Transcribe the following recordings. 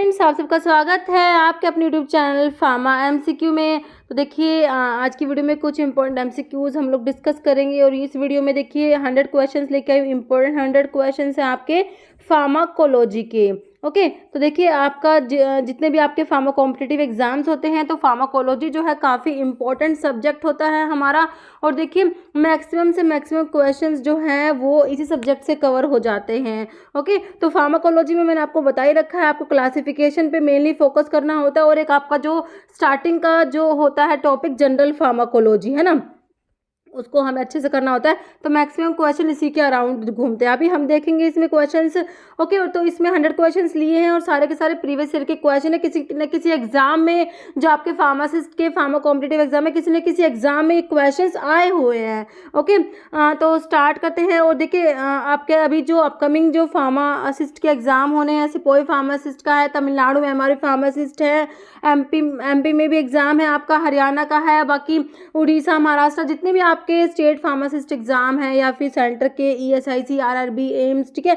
Friends, आप सबका स्वागत है आपके अपने यूट्यूब चैनल फार्मा एमसीक्यू में। तो देखिए आज की वीडियो में कुछ इंपॉर्टेंट एमसीक्यूज़ हम लोग डिस्कस करेंगे और इस वीडियो में देखिए 100 क्वेश्चंस लेके आई। इंपॉर्टेंट 100 क्वेश्चंस हैं आपके फार्माकोलॉजी के। ओके, तो देखिए आपका जितने भी आपके फार्मा कॉम्पिटिटिव एग्जाम्स होते हैं तो फार्माकोलॉजी जो है काफ़ी इंपॉर्टेंट सब्जेक्ट होता है हमारा। और देखिए मैक्सिमम से मैक्सिमम क्वेश्चंस जो हैं वो इसी सब्जेक्ट से कवर हो जाते हैं। ओके, तो फार्माकोलॉजी में मैंने आपको बता ही रखा है, आपको क्लासिफिकेशन पे मेनली फोकस करना होता है और एक आपका जो स्टार्टिंग का जो होता है टॉपिक जनरल फार्माकोलॉजी है ना, उसको हमें अच्छे से करना होता है। तो मैक्सिमम क्वेश्चन इसी के अराउंड घूमते हैं। अभी हम देखेंगे इसमें क्वेश्चंस। ओके, तो इसमें 100 क्वेश्चंस लिए हैं और सारे के सारे प्रीवियस ईयर के क्वेश्चन है। किसी न किसी एग्जाम में जो आपके फार्मासिस्ट के फार्मा कॉम्पिटिटिव एग्जाम में किसी न किसी एग्जाम में क्वेश्चंस आए हुए हैं। ओके, तो स्टार्ट करते हैं। और देखिए आपके अभी जो अपकमिंग जो फार्मासिस्ट के एग्जाम होने हैं, सिपोई फार्मासिस्ट का है, तमिलनाडु में हमारे फार्मासिस्ट है, एमपी में भी एग्जाम है आपका, हरियाणा का है, बाकी उड़ीसा, महाराष्ट्र, जितने भी आपके स्टेट फार्मासिस्ट एग्जाम है या फिर सेंटर के ईएसआईसी, आरआरबी, एम्स, ठीक है,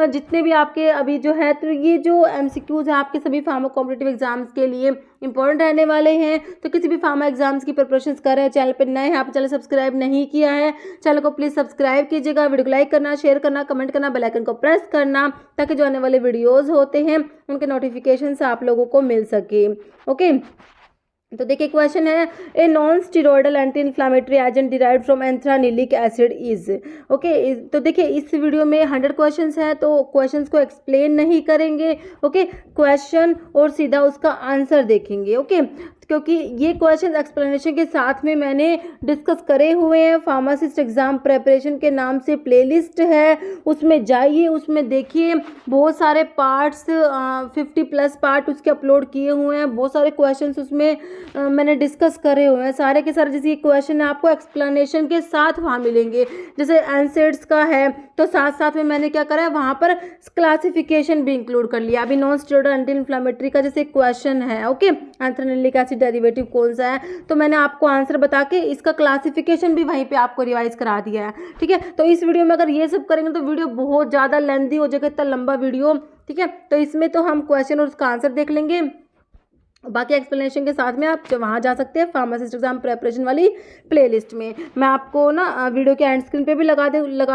जितने भी आपके अभी जो है, तो ये जो एमसीक्यूज है आपके सभी फार्मा कॉम्पिटिटिव एग्जाम्स के लिए इंपॉर्टेंट रहने वाले हैं। तो किसी भी फार्मा एग्जाम्स की प्रिपरेशन कर रहे हैं, चैनल पर नए हैं, आप चैनल सब्सक्राइब नहीं किया है, चैनल को प्लीज सब्सक्राइब कीजिएगा, वीडियो को लाइक करना, शेयर करना, कमेंट करना, बेल आइकन को प्रेस करना, ताकि जो आने वाले वीडियोज होते हैं उनके नोटिफिकेशन आप लोगों को मिल सके। ओके, तो देखिए क्वेश्चन है, a non steroidal anti inflammatory agent derived from anthranilic acid is. Okay, तो देखिए इस वीडियो में 100 क्वेश्चंस हैं तो क्वेश्चंस को एक्सप्लेन नहीं करेंगे। ओके, क्वेश्चन और सीधा उसका आंसर देखेंगे। ओके, क्योंकि ये क्वेश्चन एक्सप्लेनेशन के साथ में मैंने डिस्कस करे हुए हैं। फार्मासिस्ट एग्जाम प्रेपरेशन के नाम से प्लेलिस्ट है, उसमें जाइए, उसमें देखिए, बहुत सारे पार्ट्स 50+ पार्ट उसके अपलोड किए हुए हैं। बहुत सारे क्वेश्चंस उसमें मैंने डिस्कस करे हुए हैं। सारे के सारे जैसे ये क्वेश्चन है आपको एक्सप्लेनेशन के साथ वहाँ मिलेंगे। जैसे एनसेड्स का है तो साथ साथ में मैंने क्या करा है, वहाँ पर क्लासिफिकेशन भी इंक्लूड कर लिया। अभी नॉन स्टेरॉइडल एंटी इन्फ्लामेटरी का जैसे क्वेश्चन है, ओके, एंथ्रानिलिक एसिड डेरिवेटिव कौन सा है, तो मैंने आपको आंसर बता के इसका क्लासिफिकेशन भी वहीं पे आपको रिवाइज करा दिया है। ठीक है, तो इस वीडियो में अगर ये सब करेंगे तो वीडियो बहुत ज़्यादा लेंथी हो जाएगा, इतना लंबा वीडियो। ठीक है, तो इसमें तो हम क्वेश्चन और उसका आंसर देख लेंगे, बाकी एक्सप्लेनेशन के साथ में आप वहाँ जा सकते हैं फार्मासिस्ट एग्जाम प्रेपरेशन वाली प्लेलिस्ट में। मैं आपको ना वीडियो के एंड स्क्रीन पे भी लगा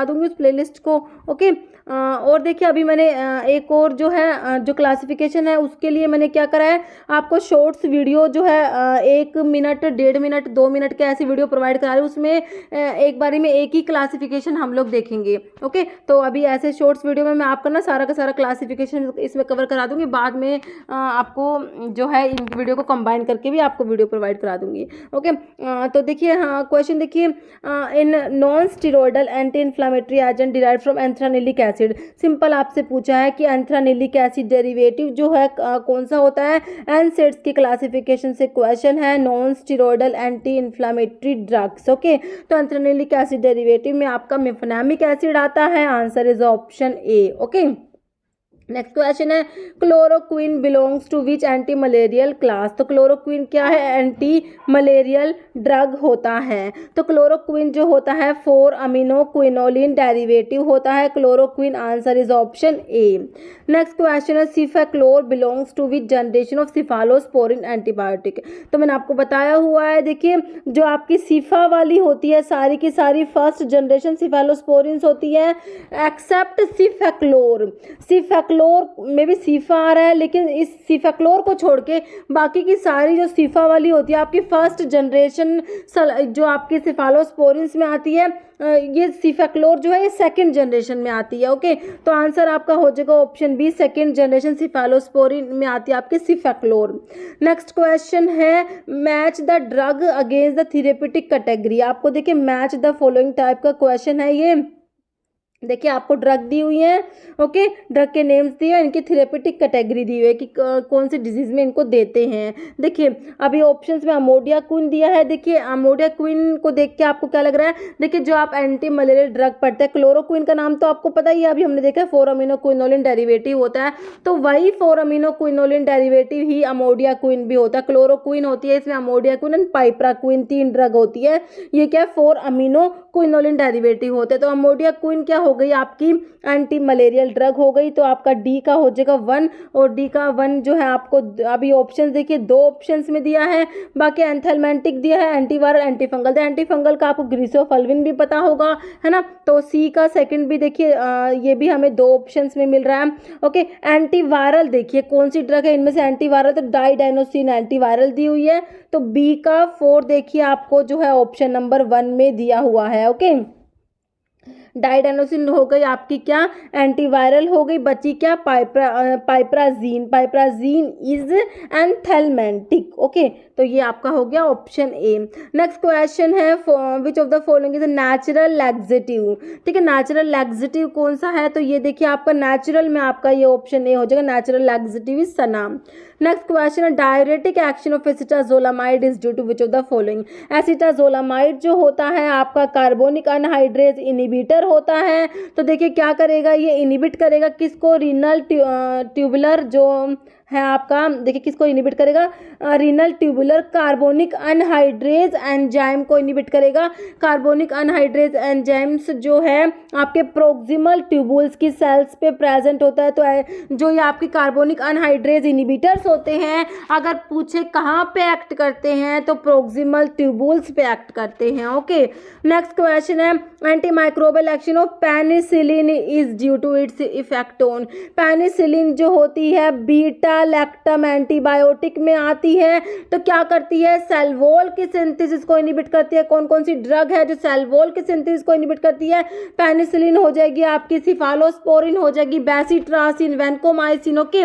दूंगी उस प्लेलिस्ट को। ओके, और देखिए अभी मैंने एक और जो है जो क्लासिफिकेशन है उसके लिए मैंने क्या करा है, आपको शॉर्ट्स वीडियो जो है 1 मिनट, 1.5 मिनट, 2 मिनट के ऐसी वीडियो प्रोवाइड करा रही हूँ। उसमें एक बारी में एक ही क्लासिफिकेशन हम लोग देखेंगे। ओके, तो अभी ऐसे शॉर्ट्स वीडियो में मैं आपका ना सारा का सारा क्लासिफिकेशन इसमें कवर करा दूंगी। बाद में आपको जो है इन वीडियो को कंबाइन करके भी आपको वीडियो प्रोवाइड करा दूंगी। ओके, तो देखिए हाँ क्वेश्चन देखिए, in non steroidal anti inflammatory agent derived from anthranilic acid. Simple आपसे पूछा है कि एंथ्रानिलिक एसिड डेरिवेटिव जो है कौन सा होता है। एनसेड्स की क्लासिफिकेशन से क्वेश्चन है, non steroidal anti inflammatory drugs. Okay, तो एंथ्रानिलिक एसिड डेरिवेटिव में आपका मिफेनामिक एसिड आता है। Answer is option A. Okay, next question है, chloroquine belongs to which anti malarial class. तो क्लोरोक्विन क्या है, एंटी मलेरियल ड्रग होता है। तो क्लोरोक्विन जो होता है 4 अमीनो क्विनोलिन डेरिवेटिव होता है chloroquine. Answer is option A. Next question है, cefaclor belongs to which generation of cephalosporin antibiotic. तो मैंने आपको बताया हुआ है, देखिए जो आपकी सिफा वाली होती है सारी की सारी फर्स्ट जनरेशन सिफालोस्पोरिन होती है, एक्सेप्ट सिफेक्लोर। सिफेक्लोर में भी सीफा आ रहा है, लेकिन इस सिफेक्लोर को छोड़ के बाकी की सारी जो सीफा वाली होती है आपकी फर्स्ट जनरेशन जो आपकी सिफालोस्पोरिन्स में आती है, ये सिफेक्लोर जो है ये सेकंड जनरेशन में आती है। ओके, तो आंसर आपका हो जाएगा option B, second generation cephalosporin में आती है आपकी सिफेक्लोर। नेक्स्ट क्वेश्चन है, match the drug against the therapeutic category. आपको देखिए मैच द फॉलोइंग टाइप का क्वेश्चन है ये। देखिए आपको ड्रग दी हुई है, ओके, ड्रग के नेम्स दिए, इनकी थेरेपेटिक कैटेगरी दी हुई है कि कौन सी डिजीज में इनको देते हैं। देखिए अभी ऑप्शंस में अमोडिया क्विन दिया है। देखिए अमोडिया क्विन को देख के आपको क्या लग रहा है, देखिए जो आप एंटी मलेरियल ड्रग पढ़ते हैं, क्लोरोक्विन का नाम तो आपको पता ही है, अभी हमने देखा 4 अमीनो क्विनोलिन डेरिवेटिव होता है, तो वही 4 अमीनो क्विनोलिन डेरिवेटिव ही अमोडिया क्विन भी होता है। क्लोरोक्विन होती है, इसमें अमोडिया क्विन एंड पाइप्राक्विन 3 ड्रग होती है। ये क्या है, 4 अमीनो क्विनोलिन डेरिवेटिव होते हैं। तो अमोडिया क्विन क्या हो गई आपकी एंटी मलेरियल ड्रग हो गई, तो आपका डी का हो जाएगा 1 और डी का 1 जो है आपको अभी ऑप्शन देखिए 2 ऑप्शंस में दिया है, बाकी एंथेलमेंटिक दिया है, एंटीवायरल, एंटीफंगल। तो एंटीफंगल का आपको ग्रीसोफल्विन भी पता होगा, है ना, तो सी का सेकंड भी देखिए ये भी हमें 2 ऑप्शंस में मिल रहा है। ओके, एंटीवायरल देखिए कौन सी ड्रग है इनमें से एंटीवायरल, तो डाइडाइनोसिन एंटीवायरल दी हुई है, तो बी का 4 देखिए आपको जो है ऑप्शन नंबर 1 में दिया हुआ है। ओके, डाइडाइनोसिन हो गई आपकी क्या एंटीवायरल हो गई, बची क्या पाइप्राजीन, पाइप्राजीन इज एंथेलमेंटिक। ओके, तो ये आपका हो गया ऑप्शन ए। नेक्स्ट क्वेश्चन है which of the following is natural laxative. ठीक है, नेचुरल लैक्सेटिव कौन सा है, तो ये देखिए आपका नेचुरल में आपका ये ऑप्शन ए हो जाएगा, natural laxative is senna. Next question है diuretic action of acetazolamide is due to which of the following. Acetazolamide जो होता है आपका कार्बोनिक अनहाइड्रेज इनिबिटर होता है, तो देखिए क्या करेगा, ये इनिबिट करेगा किसको, रीनल ट्यूबुलर जो है आपका, देखिए किसको इनिबिट करेगा, renal tubular carbonic anhydrase enzyme को इनिबिट करेगा। कार्बोनिक अनहाइड्रेज एंजाइम्स जो है आपके प्रोक्सिमल ट्यूबुल्स की सेल्स पे प्रेजेंट होता है, तो जो ये आपके कार्बोनिक अनहाइड्रेज इनिबिटर्स होते हैं, अगर पूछे कहाँ पे एक्ट करते हैं तो प्रोक्सिमल ट्यूबुल्स पे एक्ट करते हैं। ओके, नेक्स्ट क्वेश्चन है anti microbial action of penicillin is due to its effect on. Penicillin जो होती है बीटा लैक्टम एंटीबायोटिक में आती है, तो क्या करती है, सेल वॉल की सिंथेसिस को इनिबिट करती है। कौन कौन सी ड्रग है जो सेल वॉल की सिंथेसिस को इनिबिट करती है, पेनिसिलिन हो जाएगी आपकी, सिफालोस्पोरिन हो जाएगी, bacitracin, vancomycin. Okay,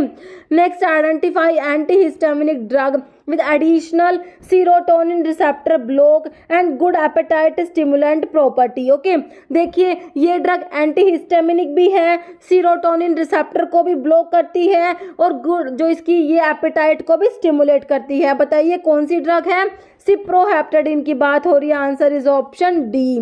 next identify antihistaminic drug with additional serotonin receptor block and good appetite stimulant property। Okay, देखिए ये ड्रग एंटीहिस्टामिनिक भी है, सीरोटोनिन रिसेप्टर को भी ब्लॉक करती है और गुड जो इसकी ये एपेटाइट को भी स्टिमुलेट करती है। बताइए कौन सी ड्रग है, सिप्रोहेप्टेडिन की बात हो रही है, answer is option D.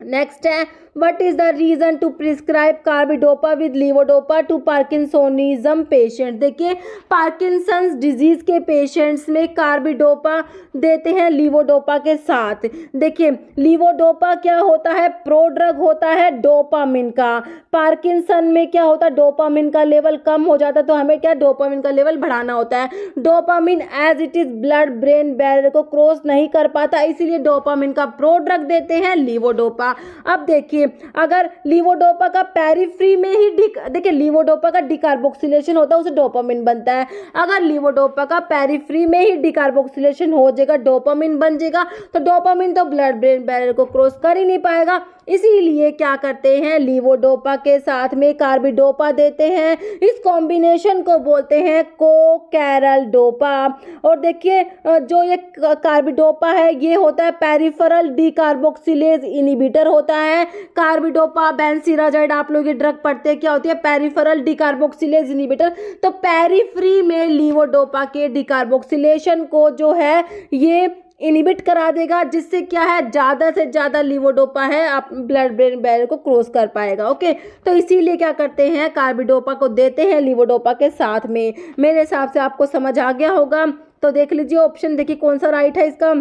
Next है what is the reason to prescribe carbidopa with levodopa to parkinsonism patient. देखिए पार्किंसंस डिजीज के पेशेंट्स में कार्बिडोपा देते हैं लीवोडोपा के साथ। देखिए लीवोडोपा क्या होता है, प्रो ड्रग होता है डोपामिन का। पार्किंसन में क्या होता है, डोपामिन का लेवल कम हो जाता है, तो हमें क्या डोपामिन का लेवल बढ़ाना होता है। Dopamine as it is blood brain barrier को क्रॉस नहीं कर पाता, इसीलिए डोपामिन का प्रो ड्रग देते हैं लीवोडोपा। अब देखिए अगर लीवोडोपा का पेरिफ्री में ही देखिए लीवोडोपा का डिकार्बोक्सिलेशन होता है, उसे डोपामिन बनता है। अगर लीवोडोपा का पेरिफ्री में ही डिकार्बोक्सिलेशन हो जाएगा, डोपामिन बन जाएगा, तो डोपामिन तो ब्लड ब्रेन बैरियर को क्रॉस कर ही नहीं पाएगा, इसीलिए क्या करते हैं लीवोडोपा के साथ में कार्बिडोपा देते हैं। इस कॉम्बिनेशन को बोलते हैं कोकैरल डोपा। और देखिए जो ये कार्बिडोपा है ये होता है पेरिफेरल डिकार्बोक्सिलेज इनिबिटर होता है। कार्बिडोपा बेंसीराजाइड आप लोग ये ड्रग पढ़ते हैं, क्या होती है पेरिफेरल डिकार्बोक्सिलेज इनिबिटर। तो पेरिफ्री में लीवोडोपा के डिकार्बोक्सिलेशन को जो है ये इनिबिट करा देगा, जिससे क्या है ज़्यादा से ज़्यादा लीवोडोपा है आप ब्लड ब्रेन बैरियर को क्रॉस कर पाएगा। ओके, तो इसीलिए क्या करते हैं कार्बिडोपा को देते हैं लीवोडोपा के साथ में। मेरे हिसाब से आपको समझ आ गया होगा, तो देख लीजिए ऑप्शन देखिए कौन सा राइट है इसका,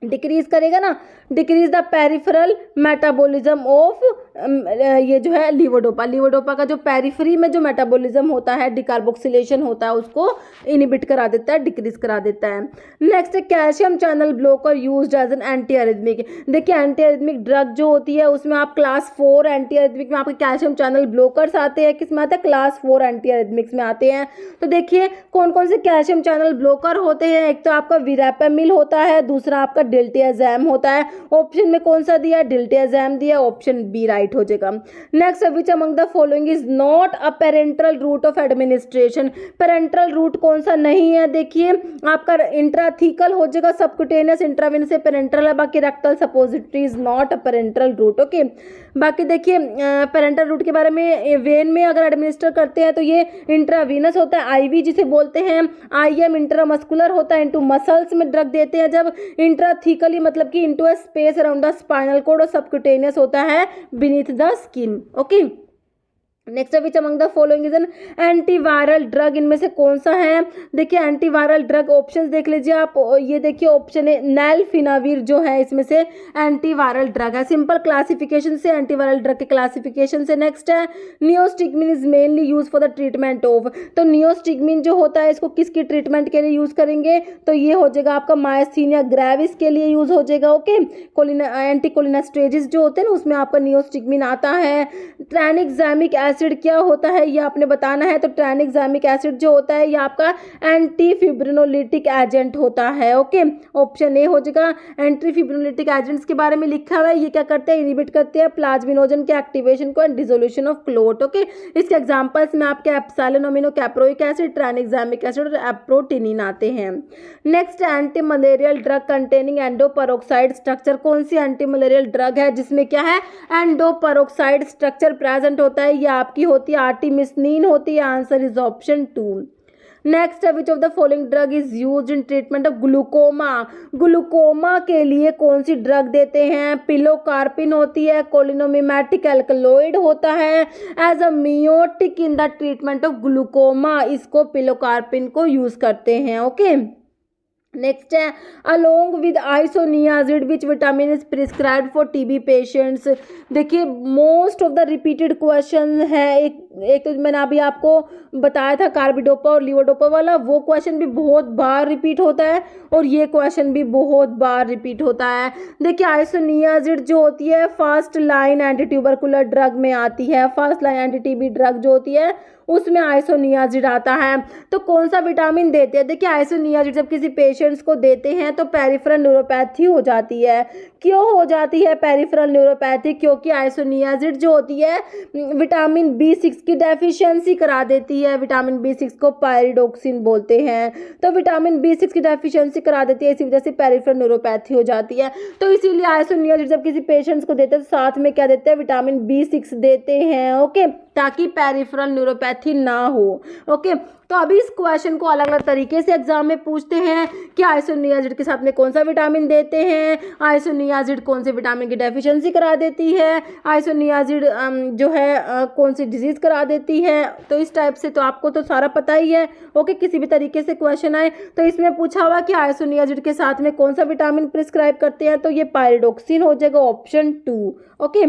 डिक्रीज करेगा ना, decrease the peripheral metabolism of ये जो है लीवोडोपा। लीवोडोपा का जो पेरिफेरी में जो मेटाबॉलिज्म होता है डिकार्बोक्सिलेशन होता है उसको इनिबिट करा देता है, डिक्रीज करा देता है। Next calcium channel blocker used as an anti arrhythmic. देखिए एंटी एरिथमिक ड्रग जो होती है उसमें आप क्लास 4 एंटी एरिथमिक में आपके कैल्शियम चैनल ब्लॉकर्स आते हैं, किस में आते हैं क्लास 4 एंटी एरिथमिक्स में आते हैं। तो देखिए कौन कौन से कैल्शियम चैनल ब्लॉकर होते हैं, एक तो आपका विरापेमिल होता है, दूसरा आपका डिल्टियाजैम होता है। ऑप्शन में कौन सा दिया, डिल्टियाजैम दिया, ऑप्शन बी राइट हो जाएगा। Next which among the following is not a parenteral route of administration. Parenteral route कौन सा नहीं है, देखिए आपका इंट्राथीकल हो जाएगा, सबक्यूटेनियस इंट्रावेनस से पेरेंटल है, बाकी rectal suppository is not a parenteral route. Okay, बाकी देखिए पेरेंटल रूट के बारे में वेन में अगर एडमिनिस्टर करते हैं तो ये इंट्रावीनस होता है, आईवी जिसे बोलते हैं, आईएम इंट्रामस्कुलर होता है, इनटू मसल्स में ड्रग देते हैं जब इंट्राथीकली मतलब कि into a space around the spinal cord, और सबक्यूटेनियस होता है beneath the skin. Okay, next which among the following is N antiviral drug, इनमें से कौन सा है? देखिए एंटीवायरल ड्रग ऑप्शंस देख लीजिए आप, ये देखिए ऑप्शन है नैल्फिनाविर जो है इसमें से एंटीवायरल ड्रग है। सिंपल क्लासिफिकेशन से, एंटीवायरल ड्रग के क्लासिफिकेशन से। नेक्स्ट है neostigmine is mainly use for the treatment of, तो नियोस्टिगमिन जो होता है इसको किसकी ट्रीटमेंट के लिए यूज करेंगे? तो ये हो जाएगा आपका मायस्थीनिया ग्रेविस के लिए यूज हो जाएगा। ओके, एंटीकोलिनेस्टेरेजिस जो होते हैं ना उसमें आपका नियोस्टिगमिन आता है। ट्रानिक्सामिक एसिड क्या होता है ये आपने बताना है, तो ट्रानिक्सामिक एसिड जो होता है ये आपका एंटी फिब्रिनोलिटिक एजेंट होता है। ओके, ऑप्शन ए हो जाएगा। एंटी फिब्रिनोलिटिक एजेंट्स के बारे में लिखा हुआ है, ये क्या करते हैं? इनहिबिट करते हैं प्लाज्मिनोजन के एक्टिवेशन को and dissolution of clot. Okay, इसके एग्जांपल्स में आपके epsilon amino caproic acid, tranexamic acid और एप्रोटिनिन आते हैं। Next anti malarial drug containing endoperoxide structure, कौन सी एंटी मलेरियल ड्रग है जिसमें क्या है? एंडोपेरोक्साइड स्ट्रक्चर प्रेजेंट होता है, ये आपकी होती है आर्टिमिसनिन होती है। Answer is option 2। Next which of the following drug is used in treatment of glaucoma, glaucoma के लिए कौन सी ड्रग देते हैं? पिलोकार्पिन होती है, कोलिनोमिमेटिक एल्कलॉइड होता है as a miotic in the treatment of glaucoma, इसको पिलोकार्पिन को यूज करते हैं। ओके, नेक्स्ट है along with isoniazid which vitamin is prescribed for TB patients. देखिए most of the repeated question है, एक तो मैंने अभी आपको बताया था कार्बिडोपा और लीवोडोपा वाला, वो क्वेश्चन भी बहुत बार रिपीट होता है और ये क्वेश्चन भी बहुत बार रिपीट होता है। देखिए आइसोनियाजिड जो होती है first line anti tubercular drug में आती है, first line anti TB drug जो होती है उसमें आइसोनियाजिड आता है। तो कौन सा विटामिन देते हैं? देखिए आइसोनियाजिड जब किसी पेशेंट्स को देते हैं तो पेरिफेरल न्यूरोपैथी हो जाती है। क्यों हो जाती है पेरिफेरल न्यूरोपैथी? क्योंकि आइसोनियाजिड जो होती है विटामिन B6 की डेफिशिएंसी करा देती है। विटामिन B6 को पायरिडोक्सिन बोलते हैं, तो विटामिन B6 की डेफिशिएंसी करा देती है, इसी वजह से पेरिफेरल न्यूरोपैथी हो जाती है। तो इसीलिए आइसोनियाजिड जब किसी पेशेंट्स को देते हैं तो साथ में क्या देते हैं? विटामिन B6 देते हैं। ओके, ताकि पेरिफेरल न्यूरोपैथी ना हो। ओके, तो अभी इस क्वेश्चन को अलग अलग तरीके से एग्जाम में पूछते हैं कि आइसोनियाजिड के साथ में कौन सा विटामिन देते हैं, आइसोनियाजिड कौन से विटामिन की डेफिशिएंसी करा देती है, आइसोनियाजिड जो है कौन सी डिजीज करा देती है। तो इस टाइप से तो आपको तो सारा पता ही है। ओके, किसी भी तरीके से क्वेश्चन आए तो इसमें पूछा हुआ कि आइसोनियाजिड के साथ में कौन सा विटामिन प्रिस्क्राइब करते हैं, तो ये पायरिडोक्सिन हो जाएगा option 2। Okay,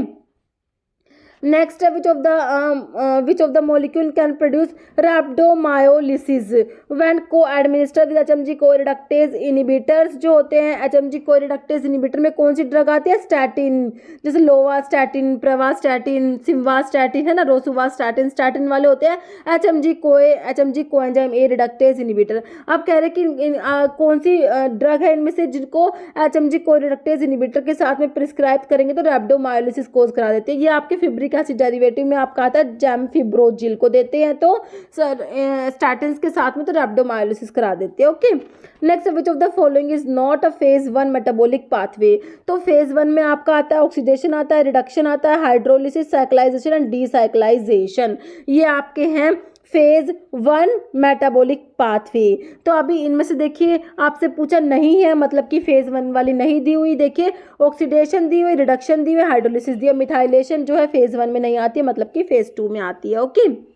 next which of the molecule can produce rhabdomyolysis when co-administered with HMG co-reductase inhibitors, जो होते हैं HMG co-reductase inhibitor में कौन सी ड्रग आती है? स्टैटिन, जैसे लोवास्टैटिन, प्रवास्टैटिन, सिम्वास्टैटिन है ना, रोसुवास्टैटिन, स्टैटिन वाले होते हैं HMG coenzyme A reductase inhibitor. अब कह रहे हैं कि कौन सी ड्रग है इनमें से जिनको HMG को रिडक्टेज इनिबिटर के साथ में प्रिस्क्राइब करेंगे तो रैप्डोमायोलिसिस कोज करा देते हैं। ये आपके फिब्रिक एसिड डेरिवेटिव में आपका आता है जैमफिब्रोजिल को देते हैं, तो स्टैटिन्स के साथ में तो रैप्डोमायोलिसिस करा देते हैं। Okay, next which of the following is not a phase 1 metabolic pathway, तो फेज 1 में आपका आता है ऑक्सीडेशन आता है, रिडक्शन आता है, हाइड्रोलिसिस, साइक्लाइजेशन एंड डीसाइक्लाइजेशन, ये आपके हैं फेज 1 मेटाबॉलिक पाथवे। तो अभी इनमें से देखिए आपसे पूछा नहीं है, मतलब कि फेज 1 वाली नहीं दी हुई। देखिए ऑक्सीडेशन दी हुई, रिडक्शन दी हुई, हाइड्रोलिसिस दी हुई, मिथाइलेशन जो है फेज 1 में नहीं आती है, मतलब कि फेज 2 में आती है। Okay,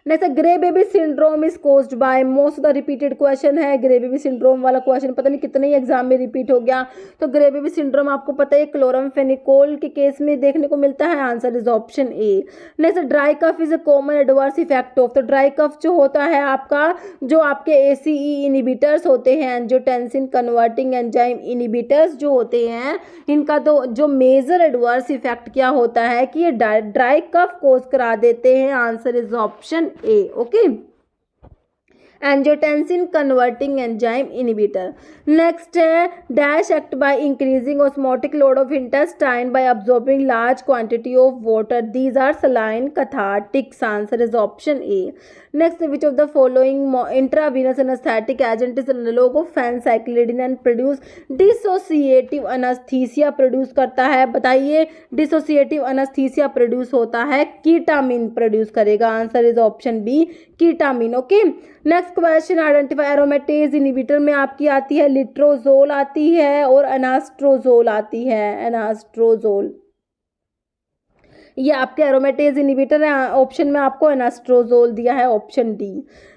next grey baby syndrome is caused by, most of the repeated question है ग्रे बेबी सिंड्रोम वाला क्वेश्चन, पता नहीं कितने ही एग्जाम में रिपीट हो गया। तो ग्रे बेबी सिंड्रोम आपको पता है क्लोरमफेनिकोल के केस में देखने को मिलता है, answer is option A. Next dry cough is a common adverse effect of, तो ड्राई कफ जो होता है आपका, जो आपके ACE इनिबिटर्स होते हैं, एंजियोटेंसिन कन्वर्टिंग एंजाइम इनिबिटर्स जो होते हैं, इनका तो जो मेजर एडवर्स इफेक्ट क्या होता है कि ये ड्राई कफ कोज करा देते हैं, answer is option A. Okay, angiotensin converting enzyme inhibitor. Next है dash act by increasing osmotic load of intestine by absorbing large quantity of water, these are saline cathartics, answer is option A. Next which of the following intravenous anaesthetic agent is analogue of phencyclidine and produce dissociative anaesthesia produce करता है, बताइए dissociative anaesthesia produce होता है, ketamine produce करेगा, answer is option B कीटामिन। Okay, next question identify aromatase inhibitor में आपकी आती है लिट्रोजोल आती है और एनास्ट्रोजोल आती है, एनास्ट्रोजोल। ये आपके एरोमेटेज इनहिबिटर है, ऑप्शन में आपको एनास्ट्रोजोल दिया है, ऑप्शन डी।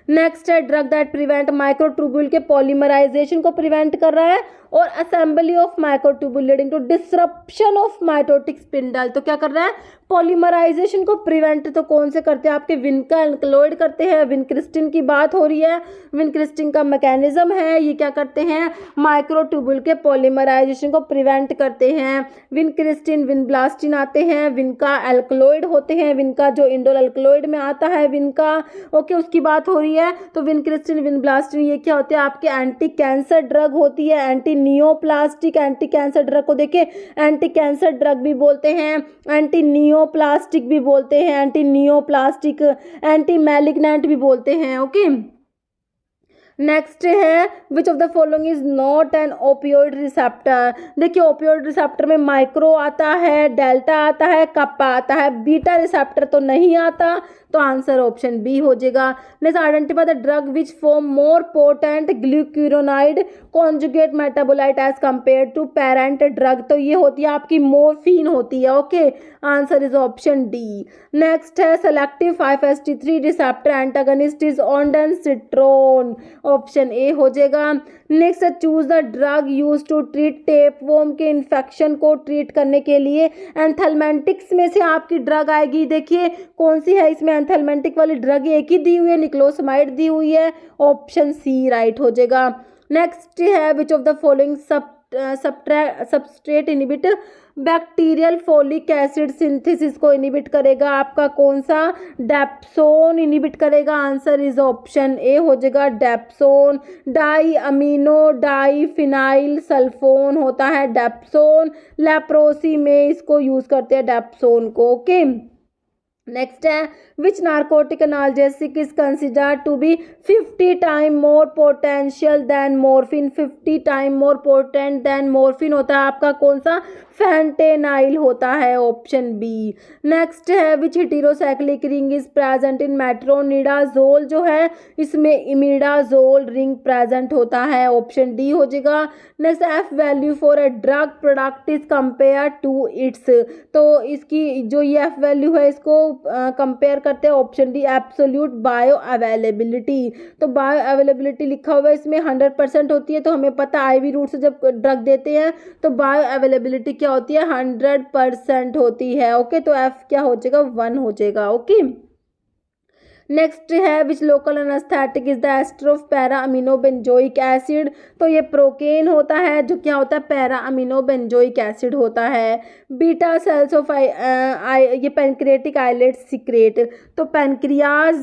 नेक्स्ट है ड्रग दैट प्रिवेंट माइक्रोट्यूब्यूल के पॉलीमराइजेशन को प्रिवेंट कर रहा है और assembly of microtubule leading to disruption of mitotic spindle. तो क्या कर रहा है, पॉलीमराइजेशन को प्रिवेंट तो कौन से करते हैं, आपके विनका एल्कलॉइड करते हैं, विनक्रिस्टिन की बात हो रही है, विनक्रिस्टिन का मैकेनिज्म है, ये क्या करते हैं, माइक्रोट्यूब्यूल के पॉलीमराइजेशन को प्रिवेंट करते हैं। विनक्रिस्टिन विनब्लास्टिन आते हैं, विनका एल्कलॉइड होते हैं, विनका जो इंडोल एल्कलॉइड में आता है विनका, ओके, उसकी बात हो रही है। तो विनक्रिस्टिन विनब्लास्टिन ये क्या होते हैं, आपके एंटी कैंसर ड्रग होती है, anti neoplastic anti cancer drug को देखिए एंटी कैंसर ड्रग भी बोलते हैं, एंटी नियोप्लास्टिक भी बोलते हैं, एंटी नियोप्लास्टिक एंटी मैलिग्नेंट भी बोलते हैं, ओके। नेक्स्ट है which of the following is not an opioid receptor. देखिए ओपियोइड रिसेप्टर में माइक्रो आता है, डेल्टा आता है, कप्पा आता है, बीटा रिसेप्टर तो नहीं आता, तो आंसर ऑप्शन बी हो जाएगा। Next identify the drug which form more potent glucuronide conjugate metabolite as compare to parent drug. तो ये होती है आपकी मोर्फिन होती है, okay, answer is option D. Next है selective 5-HT3 receptor antagonist is ondansetron, option A हो जाएगा। Next choose the drug use to treat tapeworm के इन्फेक्शन को ट्रीट करने के लिए। एंथेलमेंटिक्स में से आपकी ड्रग आएगी, देखिए कौन सी है इसमें, एंथेलमेंटिक वाली ड्रग एक ही दी हुई है, निक्लोसमाइड दी हुई है, ऑप्शन सी राइट हो जाएगा। नेक्स्ट है which of the following substrate inhibit bacterial folic acid synthesis को इनहिबिट करेगा, आपका कौन सा, डेप्सोन इनहिबिट करेगा, आंसर इज ऑप्शन ए हो जाएगा, dapsone. Diamino diphenyl sulfone होता है डेप्सोन, लेप्रोसी में इसको यूज करते हैं डेप्सोन को, ओके। नेक्स्ट है which narcotic analgesic is considered to be 50 time more potential than morphine. 50 time more potent than morphine होता है आपका कौन सा, फेंटेनाइल होता है, ऑप्शन बी। नेक्स्ट है which heterocyclic ring is present in metronidazole, जो है इसमें इमिडाजोल रिंग प्रेजेंट होता है, ऑप्शन डी हो जाएगा। Next F value for a drug product is compare to its. तो इसकी जो ये एफ वैल्यू है इसको कंपेयर करते हैं, option D absolute bio availability. तो बायो अवेलेबिलिटी लिखा हुआ है इसमें 100% होती है, तो हमें पता आईवी रूट से जब ड्रग देते हैं तो बायो अवेलेबिलिटी क्या होती है, 100% होती है, ओके। तो एफ क्या हो जाएगा, 1 हो जाएगा, ओके। नेक्स्ट है which local anaesthetic is the ester of para amino benzoic acid. तो ये प्रोकेन होता है, जो क्या होता है, पैरा अमीनो बेंजोइक एसिड होता है। बीटा सेल्स ऑफ ये पेनक्रियाटिक आइलेट सीक्रेट। तो पेनक्रियाज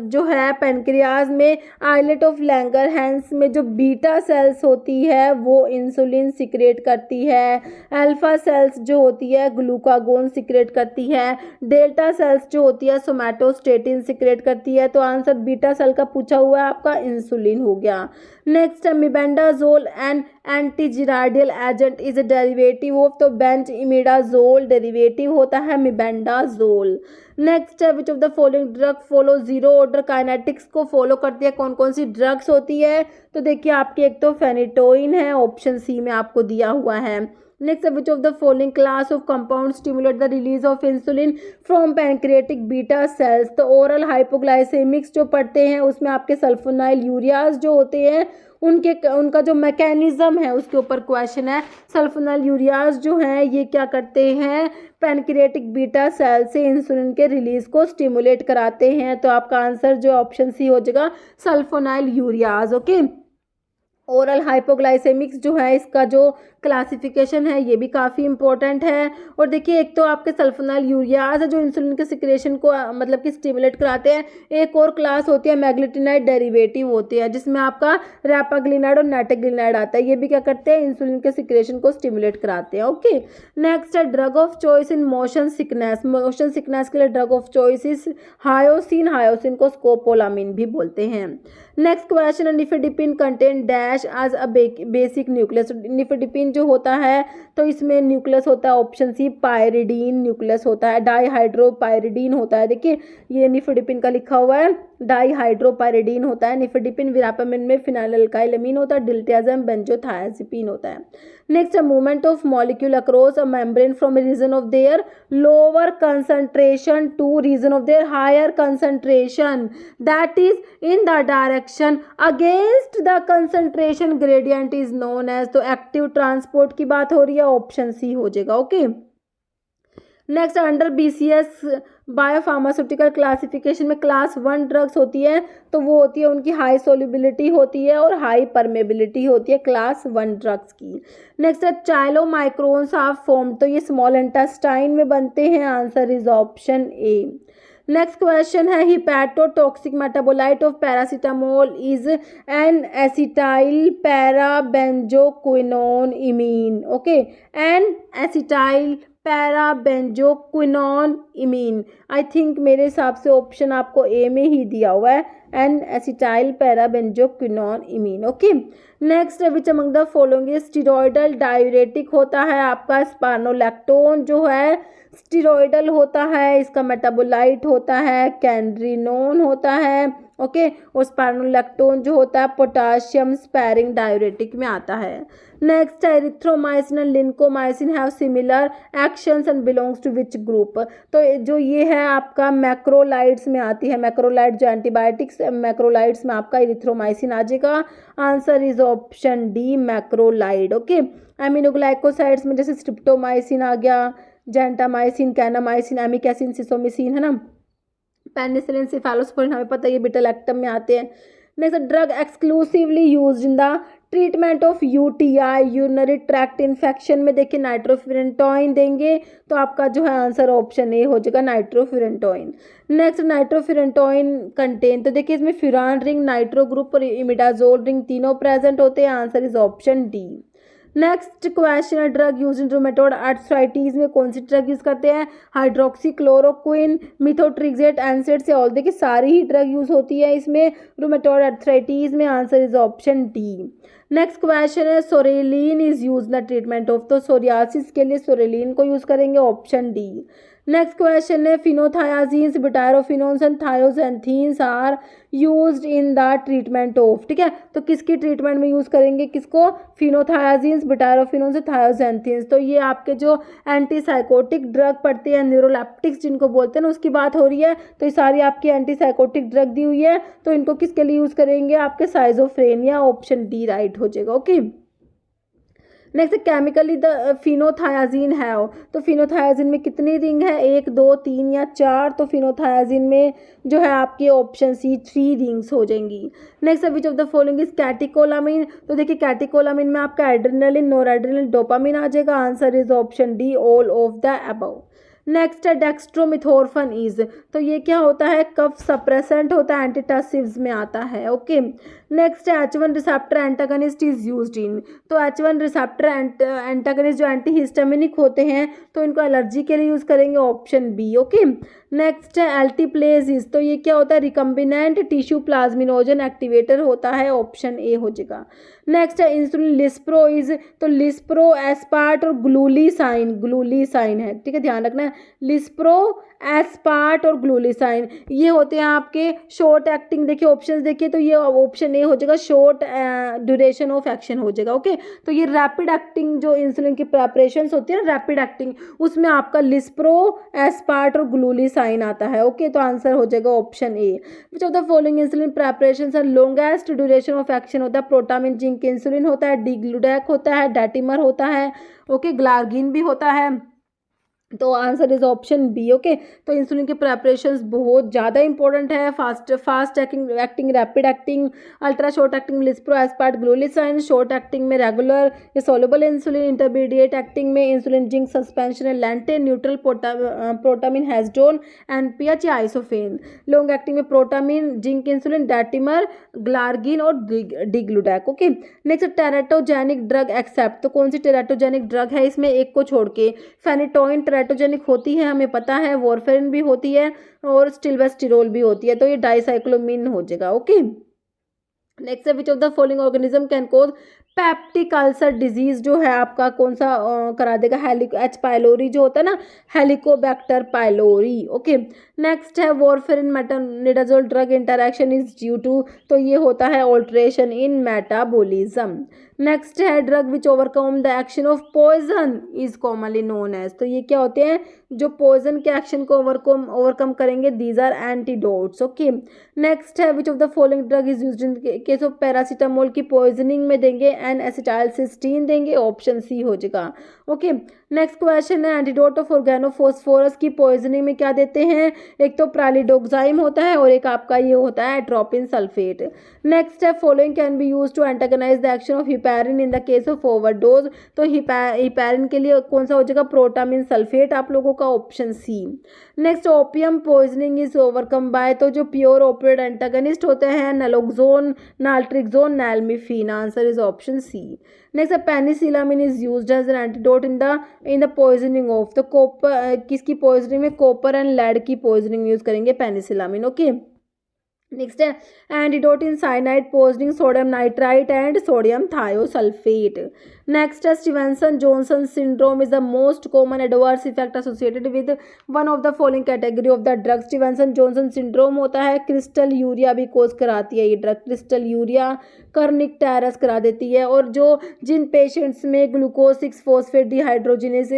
जो है, पेनक्रियाज में आइलेट ऑफ लैंगरहैंस में जो बीटा सेल्स होती है वो इंसुलिन सीक्रेट करती है। अल्फा सेल्स जो होती है ग्लूकागोन सीक्रेट करती है। डेल्टा सेल्स जो होती है सोमैटोस्टेटिन सीक्रेट करती है। तो आंसर बीटा सेल का पूछा हुआ है आपका, इंसुलिन हो गया। नेक्स्ट है mebendazole and antigiardial agent is a derivative of, तो बेंच इमिडाजोल डेरिवेटिव होता है मिबेंडाजोल। नेक्स्ट है which of the following drug follow zero order kinetics को फॉलो करती है, कौन कौन सी ड्रग्स होती है। तो देखिए आपकी एक तो फेनिटोइन है, ऑप्शन सी में आपको दिया हुआ है। Next which of the following class of compound stimulate the release of insulin from pancreatic beta cells. तो ओरल हाइपोग्लाइसेमिक्स जो पढ़ते हैं उसमें आपके सल्फोनाइल यूरियाज जो होते हैं उनका जो मैकेनिज्म है उसके ऊपर क्वेश्चन है। सल्फोनाइल यूरियाज जो हैं ये क्या करते हैं, पैनक्रियाटिक बीटा सेल से इंसुलिन के रिलीज को स्टिमुलेट कराते हैं। तो आपका आंसर जो ऑप्शन सी हो जाएगा, सल्फोनाइल यूरियाज, ओके। ओरल हाइपोग्लाइसेमिक्स जो है इसका जो क्लासिफिकेशन है ये भी काफ़ी इंपॉर्टेंट है। और देखिए एक तो आपके सल्फोनाइल यूरियाज है जो इंसुलिन के सिक्रेशन को मतलब कि स्टिमुलेट कराते हैं। एक और क्लास होती है मैग्नेटिनाइड डेरिवेटिव होती है जिसमें आपका रैपाग्लिनाइड और नेटाग्लिनाइड आता है। ये भी क्या करते हैं, इंसुलिन के सिक्रेशन को स्टिमुलेट कराते हैं, ओके। नेक्स्ट है drug of choice in motion sickness. Motion sickness के लिए drug of choice is hyoscine. Hyoscine को स्कोपोलामिन भी बोलते हैं। Next question, nifedipine contain dash as a basic nucleus. Nifedipine जो होता है तो इसमें न्यूक्लियस होता है ऑप्शन सी पायरिडीन न्यूक्लियस होता है, डाईहाइड्रोपायरिडीन होता है। देखिए ये निफेडिपिन का लिखा हुआ है, डाईहाइड्रोपायरिडीन होता है। निफेडिपिन विरापामिन में फिनाइल अल्काइल अमीन होता है, डिल्टियाजम बेंजोथायाजिपिन होता है। Next, movement of molecule across a membrane from region of their lower concentration to region of their higher concentration that is in the direction against the concentration gradient is known as. तो active transport की बात हो रही है, option C हो जाएगा। Okay, next, under BCS biopharmaceutical classification में class 1 drugs होती है तो वो होती है उनकी हाई सोल्युबिलिटी होती है और हाई परमेबिलिटी होती है क्लास 1 ड्रग्स की। नेक्स्ट है चाइलोमाइक्रोन्स आर फॉर्म, तो ये स्मॉल इंटेस्टाइन में बनते हैं, answer is option A. Next question है hepatotoxic metabolite of paracetamol is N acetyl parabenzoquinone imine. Okay, N acetyl parabenzoquinone imine, I think मेरे हिसाब से ऑप्शन आपको ए में ही दिया हुआ है, N acetyl parabenzoquinone imine. Okay, next which among the following steroidal diuretic होता है आपका स्पानोलैक्टोन जो है स्टीरॉयडल होता है, इसका मेटाबोलाइट होता है कैनड्रिनोन होता है। ओके, और स्पानोलैक्टोन जो होता है पोटाशियम स्पैरिंग डायूरेटिक में आता है। Next erythromycin and lincomycin have similar actions and belongs to which group, तो जो ये है आपका मैक्रोलाइड्स में आती है, मैक्रोलाइड जो एंटीबायोटिक्स मैक्रोलाइड्स में आपका एरिथ्रोमाइसिन आ जाएगा, answer is option D macrolide. Okay, aminoglycosides में जैसे स्ट्रिप्टोमाइसिन आ गया, जेंटामाइसिन, कैनामाइसिन, एमिक एसिड, सिसोमिसिन है ना, पेनिसिलिन, सिफेलोस्पोरिन हमें पता है ये बीटा लैक्टम में आते हैं। Next, drug exclusively used in the treatment of UTI urinary tract infection में देखिए नाइट्रोफिरेंटोइन देंगे तो आपका जो है आंसर ऑप्शन ए हो जाएगा नाइट्रोफिरेंटोइन। नेक्स्ट, नाइट्रोफिरेंटोइन कंटेन, तो देखिए इसमें फ्यूरान रिंग, नाइट्रो ग्रुप और इमिडाजोल रिंग तीनों प्रेजेंट होते हैं, answer is option D. Next question है drug use in rheumatoid arthritis में कौन सी ड्रग यूज करते हैं, हाइड्रोक्सी क्लोरोक्विन, मिथोट्रिक्सेट, एनसेड से ऑल, देखिए सारी ही ड्रग यूज होती है इसमें रूमेटॉइड आर्थराइटिस में, answer is option D. Next question है psoralen is use the treatment of, तो सोरियासिस के लिए सोरेलिन को यूज करेंगे, ऑप्शन डी। नेक्स्ट क्वेश्चन है phenothiazines, butyrophenones and thioxanthenes are used in the treatment of, ठीक है, तो किसकी ट्रीटमेंट में यूज करेंगे किसको, फिनोथायाजीन्स, बुटायरोफिनोन्स, थायोजेंथीन्स, तो ये आपके जो एंटीसाइकोटिक ड्रग पड़ते हैं न्यूरोलेप्टिक्स जिनको बोलते हैं ना उसकी बात हो रही है, तो ये सारी आपकी एंटीसाइकोटिक ड्रग दी हुई है, तो इनको किसके लिए यूज करेंगे आपके साइजोफ्रेनिया, ऑप्शन डी राइट हो जाएगा। ओके, नेक्स्ट केमिकली द फिनोथायाजीन है, तो फिनोथायाजीन में कितनी रिंग है, 1 2 3 या 4, तो फिनोथायाजीन में जो है आपकी ऑप्शन सी 3 रिंग्स हो जाएंगी। Next which of the following is catecholamine, तो देखिए कैटिकोलामिन में आपका एड्रेनलिन, नोरएड्रेनलिन, डोपामिन आ जाएगा, answer is option D all of the above. Next है डेक्स्ट्रोमिथोर्फन इज, तो ये क्या होता है कफ सप्रेसेंट होता है, एंटीटसिव्स में आता है। ओके, नेक्स्ट है H1 receptor antagonist is used इन, तो H1 रिसेप्टर एंटागनिस्ट जो एंटीहिस्टामिनिक होते हैं तो इनको एलर्जी के लिए यूज करेंगे, ऑप्शन बी। ओके, नेक्स्ट है एल्टीप्लेजिस, तो ये क्या होता है रिकम्बिनेंट टिश्यू प्लाज्मिनोजन एक्टिवेटर होता है, ऑप्शन ए हो जाएगा। नेक्स्ट है इंसुलिन लिस्प्रो इज, तो लिस्प्रो एस्पार्ट और ग्लूलीसाइन है, ठीक है, ध्यान रखना है लिस्प्रो एस्पार्ट और ग्लूलीसाइन ये होते हैं आपके शॉर्ट एक्टिंग, देखिए ऑप्शंस देखिए तो ये ऑप्शन ए हो जाएगा शॉर्ट ड्यूरेशन ऑफ एक्शन हो जाएगा। ओके, तो ये रैपिड एक्टिंग जो इंसुलिन की प्रेपरेशंस होती है ना रैपिड एक्टिंग, उसमें आपका लिस्प्रो एस्पार्ट और ग्लूलीसाइन आता है। ओके, तो आंसर हो जाएगा option A. Which of the following insulin preparations are longest duration of action होता है, प्रोटामिन, जिंक इंसुलिन होता है, डिग्लूडैक होता है, डैटिमर होता है, ओके, ग्लार्गिन भी होता है, तो answer is option B. Okay, तो इंसुलिन के प्रेपरेशंस बहुत ज़्यादा इंपॉर्टेंट है, fast acting, rapid acting, ultra short acting lispro aspart glulisine, short acting में रेगुलर या सोलुबल इंसुलिन, इंटरमीडिएट एक्टिंग में insulin zinc suspension lente, neutral protamine Hagedorn, NPH या isophane, long acting में protamine, zinc insulin, detemir, glargine और degludec. Okay, next teratogenic drug except, तो कौन सी teratogenic drug है इसमें एक को छोड़ के, फेनिटोइन टेराटोजेनिक होती है हमें पता है, वॉरफेरिन भी होती है और स्टिलबेस्टिरोल भी होती है, तो ये डाइसाइक्लोमिन हो जाएगा। ओके, नेक्स्ट है which of the following organism can cause peptic ulcer disease जो है आपका कौन सा करा देगा, एच पाइलोरी जो होता है ना, हेलिकोबैक्टर पाइलोरी। ओके, नेक्स्ट है warfarin metronidazole drug interaction is due to, तो ये होता है ऑल्ट्रेशन इन मेटाबॉलिज्म। नेक्स्ट है drug which overcome the action of poison is commonly known as, तो ये क्या होते हैं जो पॉइजन के एक्शन को ओवरकम करेंगे, these are antidotes. Okay, next है which of the following drug is used in case of paracetamol की पॉइजनिंग में देंगे एन एसिटाइलसिस्टीन देंगे, ऑप्शन सी हो जाएगा। ओके, नेक्स्ट क्वेश्चन है एंटीडोट ऑफ ऑर्गेनोफॉस्फोरस की पॉइजनिंग में क्या देते हैं, एक तो प्रालिडोक्साइम होता है और एक आपका ये होता है एट्रोपिन सल्फेट। नेक्स्ट है following can be use to antagonize the action of heparin in the case of overdose, तो हिपैरिन के लिए कौन सा हो जाएगा, प्रोटामिन सल्फेट आप लोगों का, option C. Next opium poisoning is overcome by, तो जो प्योर ओपियोइड एंटागनिस्ट होते हैं naloxone, naltrexone, nalmefene, answer is option C. Next penicillamine is used as an antidote in the poisoning of, तो copper किसकी poisoning में, copper and lead की poisoning use करेंगे penicillamine. Okay, next है antidote in cyanide poisoning sodium nitrite and sodium thiosulphate. Next है Stevens Johnson syndrome is the most common adverse effect associated with one of the following category of the drug. Stevenson Johnson syndrome होता है crystalluria भी cause कराती है ये drug, crystalluria kernicterus करा देती है, और जो जिन पेशेंट्स में ग्लूकोज 6 फॉस्फेट डिहाइड्रोजिनेज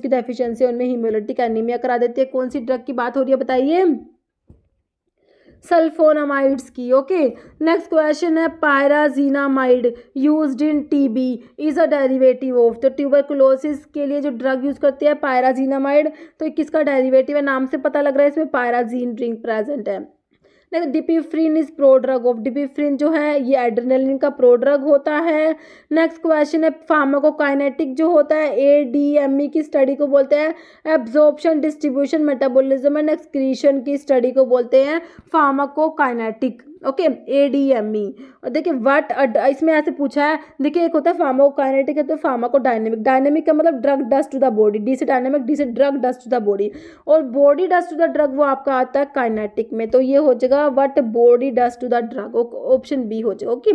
की डेफिशिएंसी है उनमें हीमोलिटिक एनीमिया करा देती है। कौन सी ड्रग की बात हो रही है बताइए, सल्फोनामाइड्स की। ओके, नेक्स्ट क्वेश्चन है pyrazinamide used in TB is a derivative of, तो ट्यूबरकुलोसिस के लिए जो ड्रग यूज करते हैं पायराजीनामाइड, तो किसका डेरिवेटिव है, नाम से पता लग रहा है इसमें पायराजीन रिंग प्रेजेंट है। नेक्स्ट डिपिफ्रिन इज प्रोड्रग ऑफ, डिपिफ्रिन जो है ये एड्रेनलिन का प्रोड्रग होता है। नेक्स्ट क्वेश्चन है फार्माकोकाइनेटिक जो होता है एडीएमई की स्टडी को बोलते हैं absorption distribution metabolism and excretion की स्टडी को बोलते हैं फार्माकोकाइनेटिक। Okay, ADME. और देखिए व्हाट इसमें ऐसे पूछा है, देखिए एक होता है फार्माकोकाइनेटिक है तो फार्माकोडायनेमिक, डायनेमिक का मतलब drug does to the body, D से डायनेमिक, डी से drug does to the body, और body does to the drug वो आपका आता है काइनेटिक में, तो ये हो जाएगा what body does to the drug, option B हो जाएगा। Okay,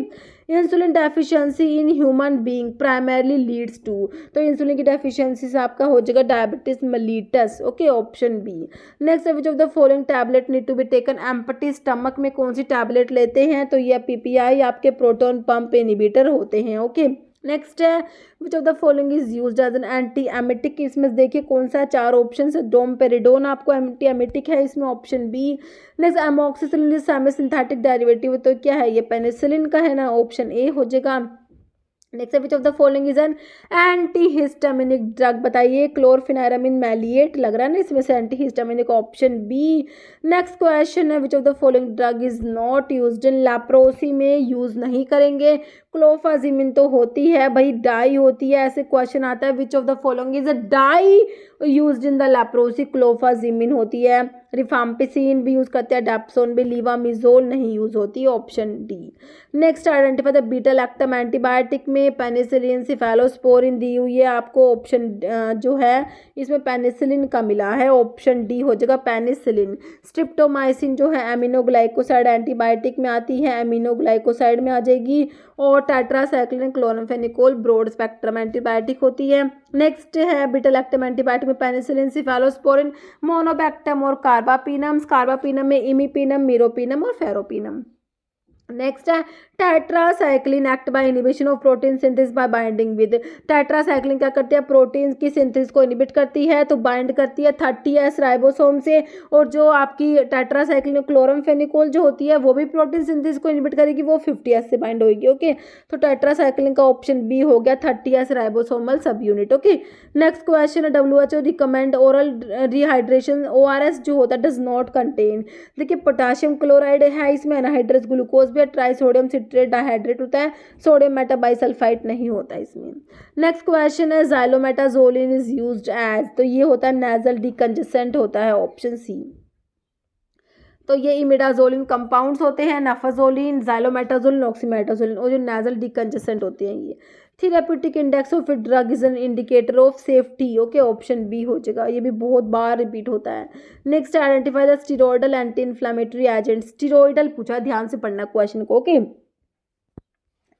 insulin deficiency in human being primarily leads to, तो इंसुलिन की डेफिशिएंसी से आपका हो जाएगा diabetes mellitus. Okay, option B. Next which of the following tablet need to be taken empty stomach में कौन सी टैबलेट लेते हैं, तो ये पीपीआई आपके प्रोटॉन पंप इनहिबिटर होते हैं। ओके, नेक्स्ट है which of the following is used as an anti emetic, इसमें देखिए कौन सा, चार ऑप्शन है, डोमपेरिडोन आपको एंटी एमिटिक है इसमें, option B. Next amoxicillin semi synthetic derivative, तो क्या है ये पेनिसिलिन का है ना, ऑप्शन ए हो जाएगा। Next which of the following is an antihistaminic drug, बताइए क्लोरफेनारामिन मैलिएट लग रहा है ना इसमें से antihistaminic, option B. Next question है which of the following drug is not used in leprosy में यूज नहीं करेंगे, क्लोफाजिमिन तो होती है भाई, डाई होती है, ऐसे क्वेश्चन आता है which of the following is a dye used in the leprosy, clofazimine होती है, रिफाम्पिसिन भी यूज करते हैं, डेप्सोन भी, लीवामिजोल नहीं यूज होती, option D. Next identify the beta lactam antibiotic में पेनिसिलिन सिफेलोस्पोरिन दी हुई है आपको, ऑप्शन जो है इसमें पेनिसिलिन का मिला है, ऑप्शन डी हो जाएगा पेनिसिलिन। स्ट्रिप्टोमाइसिन जो है एमिनोग्लाइकोसाइड एंटीबायोटिक में आती है, एमिनोग्लाइकोसाइड में आ जाएगी, और tetracycline chloramphenicol broad spectrum antibiotic होती है। नेक्स्ट है बीटा लैक्टम एंटीबायोटिक में पेनिसिलिन सिफेलोस्पोरिन मोनोबैक्टम और कार्बापिनम में इमिपिनम, मीरोपिनम और फेरोपिनम। नेक्स्ट है tetracycline act by inhibition of protein synthesis by binding with, tetracycline क्या करती है, प्रोटीन की सिंथेसिस को इनिबिट करती है, तो बाइंड करती है 30S राइबोसोम से, और जो आपकी टेट्रासाइक्लिन क्लोरामफेनिकोल जो होती है वो भी प्रोटीन सिंथेसिस को इनिबिट करेगी, वो 50S से बाइंड होगी। ओके, तो टेट्रासाइक्लिन का ऑप्शन बी हो गया 30S राइबोसोमल सब यूनिट। ओके, नेक्स्ट क्वेश्चन है WHO recommend oral rehydration, ORS जो होता है डज नॉट कंटेन, देखिए पोटाशियम क्लोराइड है इसमें, एनहाइड्रस ग्लूकोज भी, ट्राइसोडियम सिट्रेट डाइहाइड्रेट होता है, सोडियम मेटाबाइसल्फाइड नहीं होता इसमें। नेक्स्ट क्वेश्चन है ज़ाइलोमेटाजोलिन इज यूज्ड एज, तो ये होता है नेजल डिकंजेसेंट होता है, ऑप्शन सी। तो ये इमिडाजोलिन कंपाउंड्स होते हैं, नफाजोलिन, ज़ाइलोमेटाजोलिन, ऑक्सीमेटाजोलिन, और जो नेजल डिकंजेसेंट होते हैं ये। Therapeutic index of drug is an indicator of safety, okay, option B हो जाएगा, ये भी बहुत बार रिपीट होता है। Next identify the steroidal anti inflammatory agent, steroidal पूछा, ध्यान से पढ़ना क्वेश्चन को। ओके,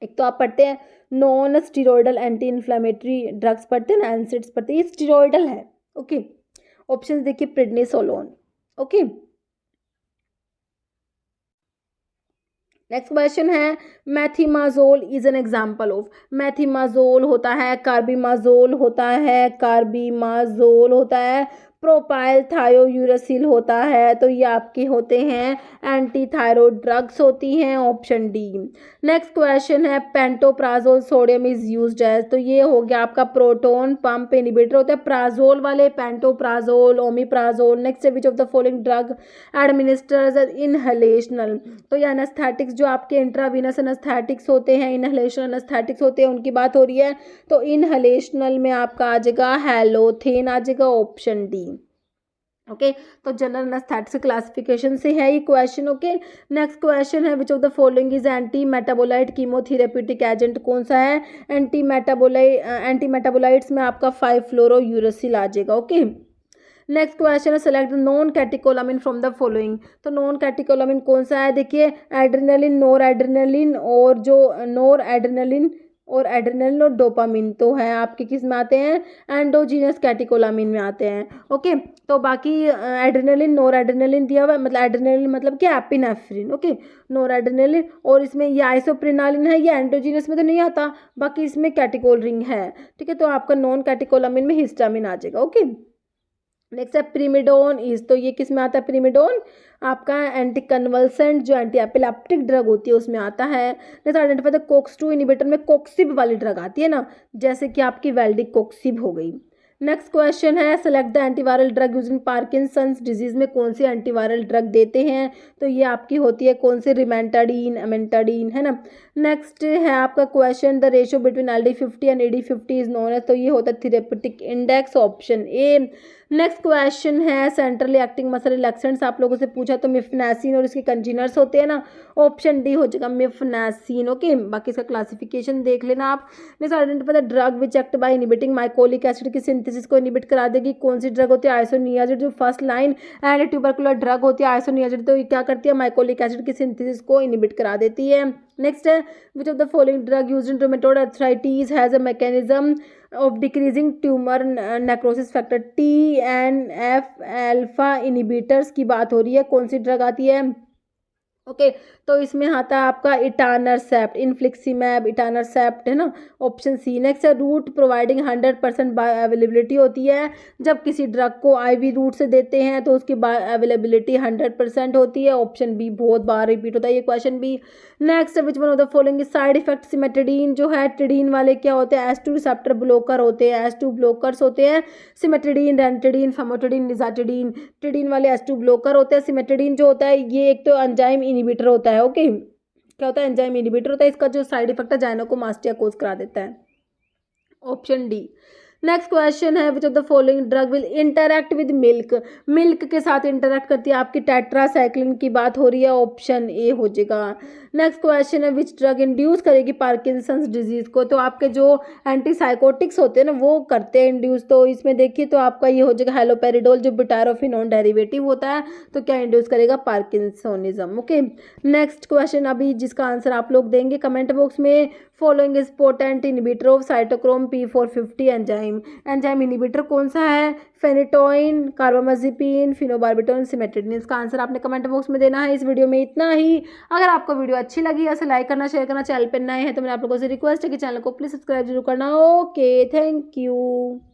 एक तो आप पढ़ते हैं non steroidal anti inflammatory drugs पढ़ते हैं ना, एनसिड्स पढ़ते हैं, ये स्टीरॉयडल है। ओके, ऑप्शन देखिए प्रेडनिसोलोन। ओके, नेक्स्ट क्वेश्चन है मैथिमाजोल इज एन एग्जाम्पल ऑफ। मैथिमाजोल होता है, कार्बिमाजोल होता है, कार्बिमाजोल होता है, प्रोपाइल थायोयूरेसिल होता है, तो ये आपके होते हैं एंटी थायरॉइड ड्रग्स होती हैं, ऑप्शन डी। नेक्स्ट क्वेश्चन है pantoprazole sodium is used as, तो ये हो गया आपका प्रोटोन पंप इनिबिटर होता है, प्राजोल वाले पेंटोप्राजोल, ओमिप्राजोल। नेक्स्ट है which of the following drug administers inhalational, तो ये एनेस्थेटिक्स जो आपके इंट्रावीनस एनेस्थेटिक्स होते हैं, इनहलेशन एनेस्थेटिक्स होते हैं, उनकी बात हो रही है, तो इनहलेशनल में आपका आ जाएगा हैलोथेन आ जाएगा, ऑप्शन डी। ओके, तो जनरल एनेस्थेटिक्स क्लासिफिकेशन से है ये क्वेश्चन। ओके, नेक्स्ट क्वेश्चन है which of the following is anti metabolite chemotherapeutic agent, कौन सा है एंटी मेटाबोलाइट्स में आपका 5-फ्लोरोयूरेसिल आ जाएगा। ओके, नेक्स्ट क्वेश्चन है select non catecholamine from the following, तो नॉन कैटिकोलामिन कौन सा है, देखिए एड्रेनलिन, नोर एड्रेनलिन और जो नोर एड्रेनलिन और डोपामिन तो है आपके किस में आते हैं, एंडोजीनस कैटिकोलामिन में आते हैं। ओके, तो बाकी एड्रेनलिन नोर एड्रेनलिन दिया हुआ है, मतलब एड्रेनलिन मतलब क्या एपिनेफ्रिन। ओके, नोर एड्रेनलिन, और इसमें ये आइसोप्रेनालिन है, ये एंडोजीनस में तो नहीं आता, बाकी इसमें कैटिकोल रिंग है। ठीक है, तो आपका नॉन कैटिकोलामिन में हिस्टामिन आ जाएगा। ओके, नेक्स्ट है प्रीमिडोन इज, तो ये किस में आता है, प्रीमिडोन आपका एंटी कन्वल्सेंट जो एंटी एपिलेप्टिक ड्रग होती है उसमें आता है। नेक्स्ट आइडेंटिफाई द कोक्स-2 इनिबिटर में कोक्सिब वाली ड्रग आती है ना, जैसे कि आपकी वेल्डिकोक्सिब हो गई। नेक्स्ट क्वेश्चन है select the antiviral drug use in Parkinson's disease में कौन सी एंटीवायरल ड्रग देते हैं, तो ये आपकी होती है कौन सी, रिमेंटाडीन, अमेंटाडीन है ना। नेक्स्ट है आपका question the ratio between LD50 and AD50 is known as, तो ये होता है therapeutic index, option A. Next question है सेंट्रली एक्टिंग मसल रिलैक्सेंट्स, आप लोगों से पूछा तो मिफनासिन और इसके कंजीनर्स होते हैं ना, ऑप्शन डी हो जाएगा मिफनासिन। ओके, बाकी इसका क्लासिफिकेशन देख लेना आप। Next identify the drug which act by inhibiting mycolic acid की सिंथेसिस को इनिबिट करा देगी, कौन सी ड्रग होती है, आइसोनियाजिड जो first line and tubercular drug होती है आइसोनियाजिड, तो ये क्या करती है, माइकोलिक एसिड की सिंथेसिस को इनिबिट करा देती है। नेक्स्ट है which of the following drug used in rheumatoid arthritis has a mechanism of decreasing tumour necrosis factor, TNF alpha inhibitors की बात हो रही है, कौन सी ड्रग आती है। ओके, तो इसमें आता है आपका इटानरसेप्ट, इनफ्लिक्सीमैब, इटानरसेप्ट है ना, ऑप्शन सी। नेक्स्ट है रूट प्रोवाइडिंग 100% बायो अवेलेबिलिटी होती है, जब किसी ड्रग को IV रूट से देते हैं तो उसकी बायो अवेलेबिलिटी 100% होती है, ऑप्शन बी। बहुत बार रिपीट होता है ये क्वेश्चन भी। Next which one of the following side effect, cimetidine जो है टिडीन वाले क्या होते हैं, S2 रिसेप्टर ब्लॉकर होते हैं, S2 ब्लॉकर्स होते हैं, सिमेट्रिडीन, रेंटिडीन, फेमोटिडीन, निजाटिडीन, टिडीन वाले S2 ब्लॉकर होते हैं। सिमेट्रिडीन जो होता है ये एक तो एंजाइम इनिबिटर होता है। ओके, क्या होता है, एंजाइम इनिबिटर होता है, इसका जो साइड इफेक्ट है जाइनेकोमास्टिया कोज करा देता है, ऑप्शन डी। नेक्स्ट क्वेश्चन है which of the following drug will interact with milk, milk के साथ इंटरैक्ट करती है, आपकी टेट्रासाइक्लिन की बात हो रही है, ऑप्शन ए हो जाएगा। नेक्स्ट क्वेश्चन है विच ड्रग इंड्यूस करेगी पार्किंसंस डिजीज को, तो आपके जो एंटीसाइकोटिक्स होते हैं ना वो करते हैं इंड्यूस, तो इसमें देखिए तो आपका ये हो जाएगा हेलोपेरिडोल जो बुटारोफिनोन डेरिवेटिव होता है, तो क्या इंड्यूस करेगा, पार्किंसोनिज्म। ओके, नेक्स्ट क्वेश्चन अभी जिसका आंसर आप लोग देंगे कमेंट बॉक्स में, following is potent inhibitor of cytochrome P450 enzyme, enzyme inhibitor कौन सा है, फेनिटोइन, कार्बामाजिपिन, फिनोबार्बिटोन, सिमेट्रिडीन, इसका आंसर आपने कमेंट बॉक्स में देना है। इस वीडियो में इतना ही। अगर आपको वीडियो अच्छी लगी ऐसे लाइक करना, शेयर करना, चैनल पर नए हैं तो मैं आप लोगों से रिक्वेस्ट है कि चैनल को प्लीज सब्सक्राइब जरूर करना। Okay, thank you.